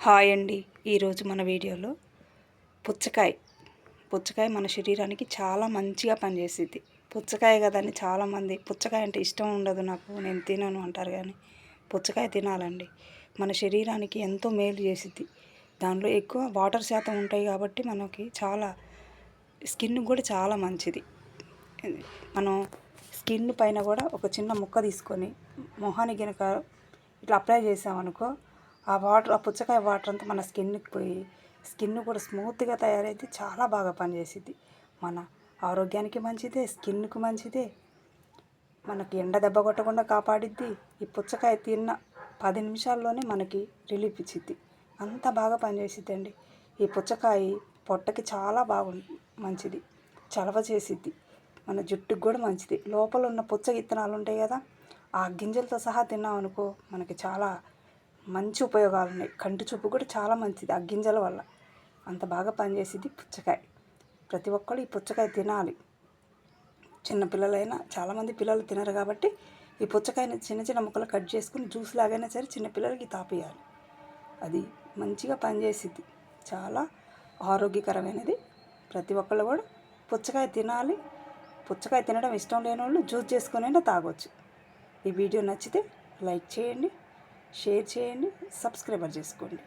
Hi అండి. ఈరోజు మన వీడియోలో పుచ్చకాయ మన శరీరానికి చాలా మంచిగా పనిచేసిద్ది. పుచ్చకాయ కదండి, చాలామంది పుచ్చకాయ అంటే ఇష్టం ఉండదు, నాకు నేను తినను అంటారు. కానీ పుచ్చకాయ తినాలండి, మన శరీరానికి ఎంతో మేలు చేసిద్ది. దానిలో ఎక్కువ వాటర్ శాతం ఉంటాయి కాబట్టి మనకి చాలా స్కిన్ కూడా చాలా మంచిది. మనం స్కిన్ పైన కూడా ఒక చిన్న ముక్క తీసుకొని మొహానికి గనక ఇట్లా అప్లై చేసామనుకో, ఆ పుచ్చకాయ వాటర్ అంతా మన స్కిన్కి పోయి స్కిన్ కూడా స్మూత్గా తయారైతే చాలా బాగా పనిచేసిద్ది. మన ఆరోగ్యానికి మంచిదే, స్కిన్కు మంచిదే, మనకి ఎండ దెబ్బ కొట్టకుండా కాపాడిద్ది. ఈ పుచ్చకాయ తిన్న 10 నిమిషాల్లోనే మనకి రిలీఫ్ ఇచ్చిద్ది, అంత బాగా పనిచేసిద్ది అండి. ఈ పుచ్చకాయ పొట్టకి చాలా మంచిది, చలవ చేసిద్ది, మన జుట్టుకు కూడా మంచిది. లోపల ఉన్న పుచ్చ విత్తనాలు ఉంటాయి కదా, ఆ గింజలతో సహా తిన్నామనుకో మనకి చాలా మంచి ఉపయోగాలు ఉన్నాయి. కంటి చూపు కూడా చాలా మంచిది ఆ గింజల వల్ల, అంత బాగా పనిచేసిద్ది పుచ్చకాయ. ప్రతి ఒక్కరు ఈ పుచ్చకాయ తినాలి. చిన్నపిల్లలైనా, చాలామంది పిల్లలు తినరు కాబట్టి ఈ పుచ్చకాయని చిన్న చిన్న ముక్కలు కట్ చేసుకుని జ్యూస్ లాగైనా సరే చిన్నపిల్లలకి తాపియాలి. అది మంచిగా పనిచేసిద్ది, చాలా ఆరోగ్యకరమైనది. ప్రతి ఒక్కళ్ళు కూడా పుచ్చకాయ తినాలి. పుచ్చకాయ తినడం ఇష్టం లేని వాళ్ళు జ్యూస్ చేసుకునైనా తాగొచ్చు. ఈ వీడియో నచ్చితే లైక్ చేయండి, షేర్ చేయండి, సబ్స్క్రైబర్ చేసుకోండి.